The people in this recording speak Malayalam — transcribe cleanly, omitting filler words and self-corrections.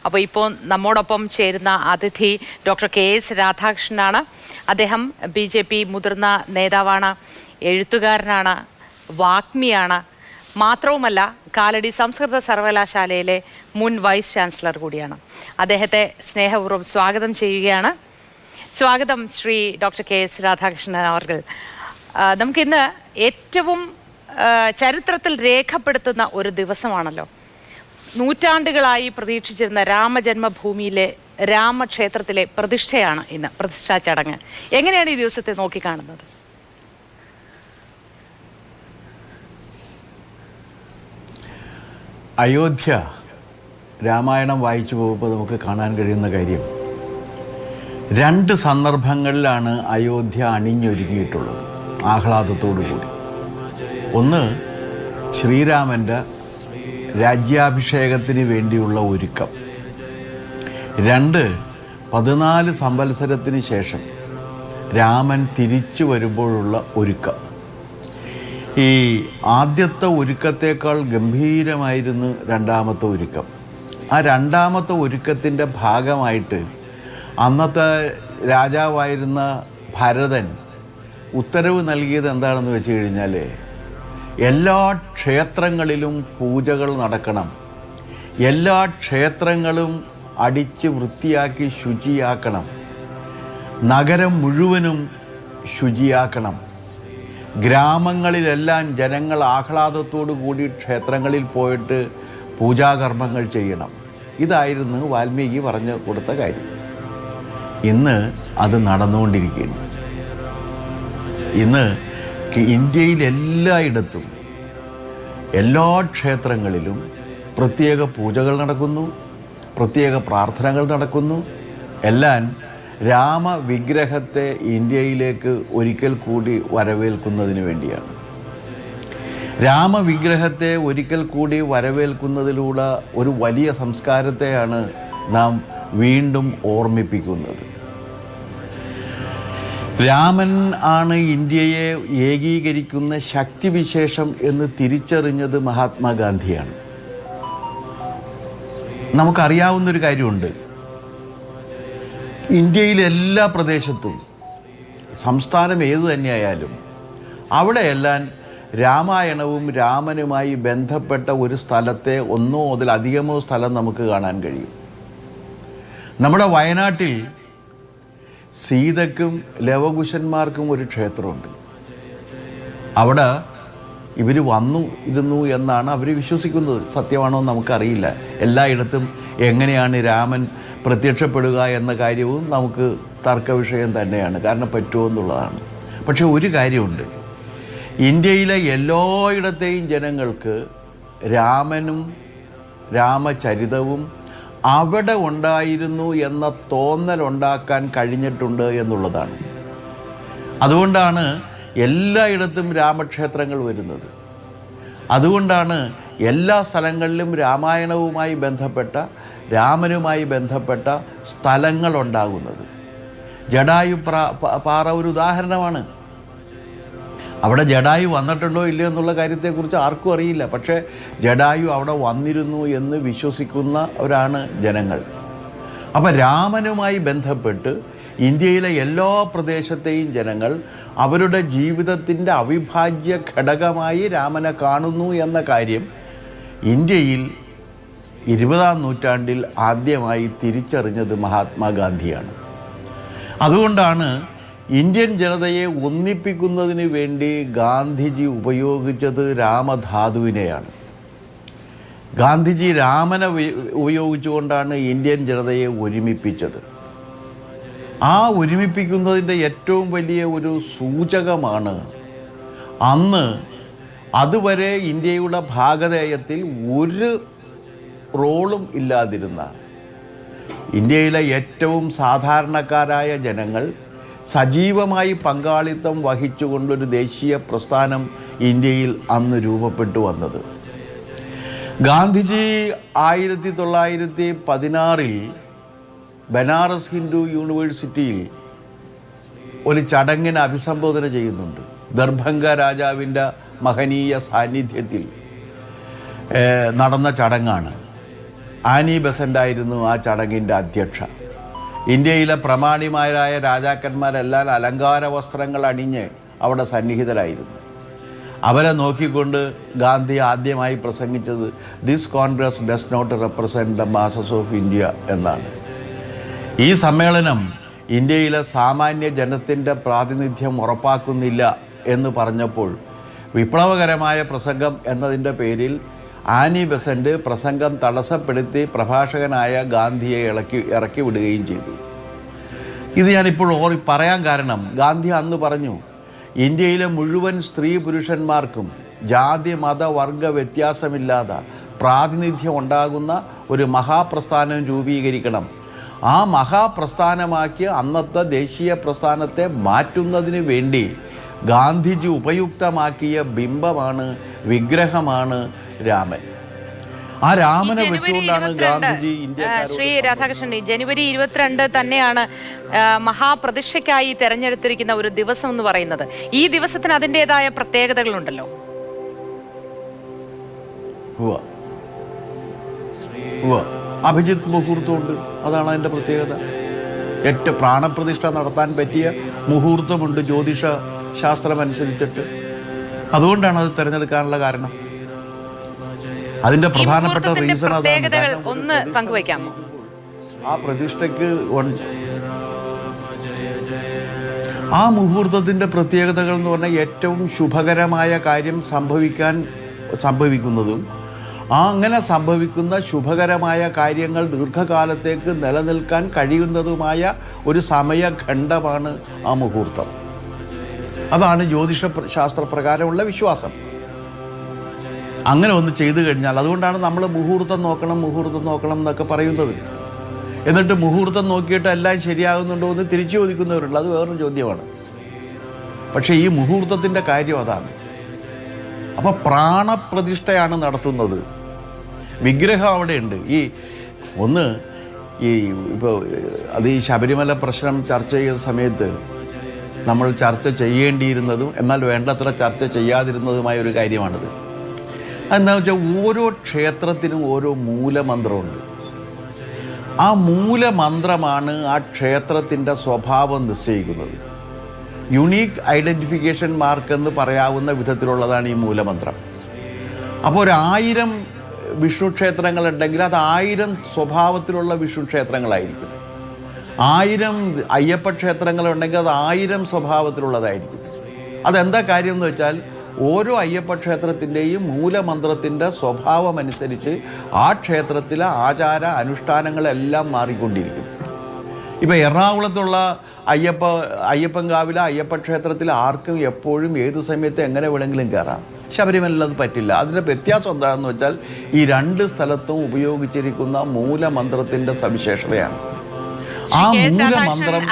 അപ്പോൾ ഇപ്പോൾ നമ്മോടൊപ്പം ചേരുന്ന അതിഥി ഡോക്ടർ KS രാധാകൃഷ്ണനാണ്. അദ്ദേഹം BJP മുതിർന്ന നേതാവാണ്, എഴുത്തുകാരനാണ്, വാഗ്മിയാണ്. മാത്രവുമല്ല കാലടി സംസ്കൃത സർവകലാശാലയിലെ മുൻ വൈസ് ചാൻസലർ കൂടിയാണ്. അദ്ദേഹത്തെ സ്നേഹപൂർവ്വം സ്വാഗതം ചെയ്യുകയാണ്. സ്വാഗതം ശ്രീ ഡോക്ടർ KS രാധാകൃഷ്ണൻ അവർ. നമുക്കിന്ന് ഏറ്റവും ചരിത്രത്തിൽ രേഖപ്പെടുത്തുന്ന ഒരു ദിവസമാണല്ലോ. നൂറ്റാണ്ടുകളായി പ്രതീക്ഷിച്ചിരുന്ന രാമജന്മഭൂമിയിലെ രാമക്ഷേത്രത്തിലെ പ്രതിഷ്ഠയാണ് ഇന്ന്, പ്രതിഷ്ഠാ ചടങ്ങ്. എങ്ങനെയാണ് ഈ ദിവസത്തെ നോക്കിക്കാണുന്നത്? അയോധ്യ രാമായണം വായിച്ചു പോകുമ്പോൾ നമുക്ക് കാണാൻ കഴിയുന്ന കാര്യം, രണ്ട് സന്ദർഭങ്ങളിലാണ് അയോധ്യ അണിഞ്ഞൊരുങ്ങിയിട്ടുള്ളത് ആഹ്ലാദത്തോടു കൂടി. ഒന്ന്, ശ്രീരാമൻ്റെ രാജ്യാഭിഷേകത്തിന് വേണ്ടിയുള്ള ഒരുക്കം. രണ്ട്, 14 സംവത്സരത്തിന് ശേഷം രാമൻ തിരിച്ചു വരുമ്പോഴുള്ള ഒരുക്കം. ഈ ആദ്യത്തെ ഒരുക്കത്തേക്കാൾ ഗംഭീരമായിരുന്നു രണ്ടാമത്തെ ഒരുക്കം. ആ രണ്ടാമത്തെ ഒരുക്കത്തിൻ്റെ ഭാഗമായിട്ട് അന്നത്തെ രാജാവായിരുന്ന ഭരതൻ ഉത്തരവ് നൽകിയത് എന്താണെന്ന് വെച്ച് കഴിഞ്ഞാൽ, എല്ലാ ക്ഷേത്രങ്ങളിലും പൂജകൾ നടക്കണം, എല്ലാ ക്ഷേത്രങ്ങളും അടിച്ച് വൃത്തിയാക്കി ശുചിയാക്കണം, നഗരം മുഴുവനും ശുചിയാക്കണം, ഗ്രാമങ്ങളിലെല്ലാം ജനങ്ങൾ ആഹ്ലാദത്തോടു കൂടി ക്ഷേത്രങ്ങളിൽ പോയിട്ട് പൂജാകർമ്മങ്ങൾ ചെയ്യണം. ഇതായിരുന്നു വാൽമീകി പറഞ്ഞു കൊടുത്ത കാര്യം. ഇന്ന് അത് നടന്നുകൊണ്ടിരിക്കുകയാണ്. ഇന്ന് ഇന്ത്യയിൽ എല്ലായിടത്തും എല്ലാ ക്ഷേത്രങ്ങളിലും പ്രത്യേക പൂജകൾ നടക്കുന്നു, പ്രത്യേക പ്രാർത്ഥനകൾ നടക്കുന്നു. എല്ലാം രാമവിഗ്രഹത്തെ ഇന്ത്യയിലേക്ക് ഒരിക്കൽ കൂടി വരവേൽക്കുന്നതിന് വേണ്ടിയാണ്. രാമവിഗ്രഹത്തെ ഒരിക്കൽ കൂടി വരവേൽക്കുന്നതിലൂടെ ഒരു വലിയ സംസ്കാരത്തെയാണ് നാം വീണ്ടും ഓർമ്മിപ്പിക്കുന്നത്. രാമൻ ആണ് ഇന്ത്യയെ ഏകീകരിക്കുന്ന ശക്തിവിശേഷം എന്ന് തിരിച്ചറിഞ്ഞത് മഹാത്മാഗാന്ധിയാണ്. നമുക്കറിയാവുന്നൊരു കാര്യമുണ്ട്, ഇന്ത്യയിലെ എല്ലാ പ്രദേശത്തും, സംസ്ഥാനം ഏതു തന്നെയായാലും, അവിടെയെല്ലാം രാമായണവും രാമനുമായി ബന്ധപ്പെട്ട ഒരു സ്ഥലത്തെ ഒന്നോ അതിലധികമോ സ്ഥലം നമുക്ക് കാണാൻ കഴിയും. നമ്മുടെ വയനാട്ടിൽ സീതയ്ക്കും ലവകുശന്മാർക്കും ഒരു ക്ഷേത്രമുണ്ട്. അവിടെ ഇവർ ഇരുന്നു എന്നാണ് അവർ വിശ്വസിക്കുന്നത്. സത്യമാണോ നമുക്കറിയില്ല. എല്ലായിടത്തും എങ്ങനെയാണ് രാമൻ പ്രത്യക്ഷപ്പെടുക എന്ന കാര്യവും നമുക്ക് തർക്കവിഷയം തന്നെയാണ്, കാരണം പറ്റുമോ എന്നുള്ളതാണ്. പക്ഷെ ഒരു കാര്യമുണ്ട്, ഇന്ത്യയിലെ എല്ലായിടത്തെയും ജനങ്ങൾക്ക് രാമനും രാമചരിതവും അവിടെ ഉണ്ടായിരുന്നു എന്ന തോന്നലുണ്ടാക്കാൻ കഴിഞ്ഞിട്ടുണ്ട് എന്നുള്ളതാണ്. അതുകൊണ്ടാണ് എല്ലായിടത്തും രാമക്ഷേത്രങ്ങൾ വരുന്നത്. അതുകൊണ്ടാണ് എല്ലാ സ്ഥലങ്ങളിലും രാമായണവുമായി ബന്ധപ്പെട്ട, രാമനുമായി ബന്ധപ്പെട്ട സ്ഥലങ്ങളുണ്ടാകുന്നത്. ജടായു പാറ ഒരു ഉദാഹരണമാണ്. അവിടെ ജടായു വന്നിട്ടുണ്ടോ ഇല്ലയോ എന്നുള്ള കാര്യത്തെക്കുറിച്ച് ആർക്കും അറിയില്ല. പക്ഷേ ജടായു അവിടെ വന്നിരുന്നു എന്ന് വിശ്വസിക്കുന്നവരാണ് ജനങ്ങൾ. അപ്പോൾ രാമനുമായി ബന്ധപ്പെട്ട് ഇന്ത്യയിലെ എല്ലാ പ്രദേശത്തെയും ജനങ്ങൾ അവരുടെ ജീവിതത്തിൻ്റെ അവിഭാജ്യ ഘടകമായി രാമനെ കാണുന്നു എന്ന കാര്യം ഇന്ത്യയിൽ 20ാം നൂറ്റാണ്ടിൽ ആദ്യമായി തിരിച്ചറിഞ്ഞത് മഹാത്മാഗാന്ധിയാണ്. അതുകൊണ്ടാണ് ഇന്ത്യൻ ജനതയെ ഒന്നിപ്പിക്കുന്നതിന് വേണ്ടി ഗാന്ധിജി ഉപയോഗിച്ചത് രാമധാതുവിനെയാണ്. ഗാന്ധിജി രാമനെ ഉപയോഗിച്ചുകൊണ്ടാണ് ഇന്ത്യൻ ജനതയെ ഒരുമിപ്പിച്ചത്. ആ ഒരുമിപ്പിക്കുന്നതിൻ്റെ ഏറ്റവും വലിയ ഒരു സൂചകമാണ് അന്ന് അതുവരെ ഇന്ത്യയുടെ ഭാഗധേയത്തിൽ ഒരു റോളും ഇല്ലാതിരുന്ന, ഇന്ത്യയിലെ ഏറ്റവും സാധാരണക്കാരായ ജനങ്ങൾ സജീവമായി പങ്കാളിത്തം വഹിച്ചുകൊണ്ടൊരു ദേശീയ പ്രസ്ഥാനം ഇന്ത്യയിൽ അന്ന് രൂപപ്പെട്ടു വന്നത്. ഗാന്ധിജി 1916 ബനാറസ് ഹിന്ദു യൂണിവേഴ്സിറ്റിയിൽ ഒരു ചടങ്ങിനെ അഭിസംബോധന ചെയ്യുന്നുണ്ട്. ദർഭംഗ രാജാവിൻ്റെ മഹനീയ സാന്നിധ്യത്തിൽ നടന്ന ചടങ്ങാണ്. ആനി ബെസൻ്റ് ആയിരുന്നു ആ ചടങ്ങിൻ്റെ അധ്യക്ഷ. ഇന്ത്യയിലെ പ്രമാണിമാരായ രാജാക്കന്മാരെല്ലാം അലങ്കാര വസ്ത്രങ്ങൾ അണിഞ്ഞ് അവിടെ സന്നിഹിതരായിരുന്നു. അവരെ നോക്കിക്കൊണ്ട് ഗാന്ധി ആദ്യമായി പ്രസംഗിച്ചത് this Congress does not represent the masses of India എന്നാണ്. ഈ സമ്മേളനം ഇന്ത്യയിലെ സാമാന്യ ജനത്തിൻ്റെ പ്രാതിനിധ്യം ഉറപ്പാക്കുന്നില്ല എന്ന് പറഞ്ഞപ്പോൾ വിപ്ലവകരമായ പ്രസംഗം എന്നതിൻ്റെ പേരിൽ ആനി ബെസൻ്റ് പ്രസംഗം തടസ്സപ്പെടുത്തി പ്രഭാഷകനായ ഗാന്ധിയെ ഇറക്കി വിടുകയും ചെയ്തു. ഇത് ഞാനിപ്പോൾ പറയാൻ കാരണം, ഗാന്ധി അന്ന് പറഞ്ഞു, ഇന്ത്യയിലെ മുഴുവൻ സ്ത്രീ പുരുഷന്മാർക്കും ജാതി മത വർഗ വ്യത്യാസമില്ലാതെ പ്രാതിനിധ്യം ഉണ്ടാകുന്ന ഒരു മഹാപ്രസ്ഥാനം രൂപീകരിക്കണം. ആ മഹാപ്രസ്ഥാനമാക്കിയ അന്നത്തെ ദേശീയ പ്രസ്ഥാനത്തെ മാറ്റുന്നതിന് വേണ്ടി ഗാന്ധിജി ഉപയുക്തമാക്കിയ ബിംബമാണ്, വിഗ്രഹമാണ് രാമൻ. ആ രാമനെ വെച്ചുകൊണ്ടാണ് ഗാന്ധിജി ശ്രീ രാധാകൃഷ്ണൻ, ജനുവരി 22 തന്നെയാണ് മഹാപ്രതിഷ്ഠയ്ക്കായി തെരഞ്ഞെടുത്തിരിക്കുന്ന ഒരു ദിവസം എന്ന് പറയുന്നത്. ഈ ദിവസത്തിന് അതിൻ്റെതായ പ്രത്യേകതകളുണ്ടല്ലോ. അഭിജിത്ത് മുഹൂർത്തമുണ്ട്, അതാണ് അതിൻ്റെ പ്രത്യേകത. ഏറ്റവും പ്രാണപ്രതിഷ്ഠ നടത്താൻ പറ്റിയ മുഹൂർത്തമുണ്ട് ജ്യോതിഷ ശാസ്ത്രമനുസരിച്ചിട്ട്. അതുകൊണ്ടാണ് അത് തിരഞ്ഞെടുക്കാനുള്ള കാരണം. അതിന്റെ പ്രധാനപ്പെട്ട റീസൺ അതാണ്. ഒന്ന് പങ്കുവയ്ക്കാമോ? ആ പ്രതിഷ്ഠയ്ക്ക് ആ മുഹൂർത്തത്തിന്റെ പ്രത്യേകതകൾ എന്ന് പറഞ്ഞാൽ ഏറ്റവും ശുഭകരമായ കാര്യം സംഭവിക്കുന്നതും അങ്ങനെ സംഭവിക്കുന്ന ശുഭകരമായ കാര്യങ്ങൾ ദീർഘകാലത്തേക്ക് നിലനിൽക്കാൻ കഴിയുന്നതുമായ ഒരു സമയഖണ്ഡമാണ് ആ മുഹൂർത്തം. അതാണ് ജ്യോതിഷ ശാസ്ത്രപ്രകാരമുള്ള വിശ്വാസം. അങ്ങനെ ഒന്ന് ചെയ്തു കഴിഞ്ഞാൽ, അതുകൊണ്ടാണ് നമ്മൾ മുഹൂർത്തം നോക്കണം എന്നൊക്കെ പറയുന്നത്. എന്നിട്ട് മുഹൂർത്തം നോക്കിയിട്ട് എല്ലാം ശരിയാകുന്നുണ്ടോ എന്ന് തിരിച്ചു ചോദിക്കുന്നവരുണ്ട്. അത് വേറൊരു ചോദ്യമാണ്. പക്ഷേ ഈ മുഹൂർത്തത്തിൻ്റെ കാര്യം അതാണ്. അപ്പോൾ പ്രാണപ്രതിഷ്ഠയാണ് നടത്തുന്നത്. വിഗ്രഹം അവിടെയുണ്ട്. ഇപ്പോൾ അത് ഈ ശബരിമല പ്രശ്നം ചർച്ച ചെയ്യുന്ന സമയത്ത് നമ്മൾ ചർച്ച ചെയ്യേണ്ടിയിരുന്നതും എന്നാൽ വേണ്ടത്ര ചർച്ച ചെയ്യാതിരുന്നതുമായ ഒരു കാര്യമാണിത്. എന്താണെന്ന് വെച്ചാൽ ഓരോ ക്ഷേത്രത്തിനും ഓരോ മൂലമന്ത്രമുണ്ട്. ആ മൂലമന്ത്രമാണ് ആ ക്ഷേത്രത്തിൻ്റെ സ്വഭാവം നിശ്ചയിക്കുന്നത്. യുണീക്ക് ഐഡൻറ്റിഫിക്കേഷൻ മാർക്ക് എന്ന് പറയാവുന്ന വിധത്തിലുള്ളതാണ് ഈ മൂലമന്ത്രം. അപ്പോൾ 1000 വിഷ്ണു ക്ഷേത്രങ്ങളുണ്ടെങ്കിൽ അത് 1000 സ്വഭാവത്തിലുള്ള വിഷ്ണു ക്ഷേത്രങ്ങളായിരിക്കും. 1000 അയ്യപ്പ ക്ഷേത്രങ്ങളുണ്ടെങ്കിൽ അത് 1000 സ്വഭാവത്തിലുള്ളതായിരിക്കും. അതെന്താ കാര്യം എന്ന് വെച്ചാൽ ഓരോ അയ്യപ്പ ക്ഷേത്രത്തിൻ്റെയും മൂലമന്ത്രത്തിൻ്റെ സ്വഭാവമനുസരിച്ച് ആ ക്ഷേത്രത്തിലെ ആചാര അനുഷ്ഠാനങ്ങളെല്ലാം മാറിക്കൊണ്ടിരിക്കും. ഇപ്പോൾ എറണാകുളത്തുള്ള അയ്യപ്പൻകാവിലെ അയ്യപ്പ ക്ഷേത്രത്തിൽ ആർക്കും എപ്പോഴും ഏത് സമയത്ത് എങ്ങനെ വേണമെങ്കിലും കയറാം. ശബരിമലയിൽ അത് പറ്റില്ല. അതിൻ്റെ വ്യത്യാസം എന്താണെന്ന് വെച്ചാൽ ഈ 2 സ്ഥലത്തും ഉപയോഗിച്ചിരിക്കുന്ന മൂലമന്ത്രത്തിൻ്റെ സവിശേഷതയാണ്. ആ മൂലമന്ത്രം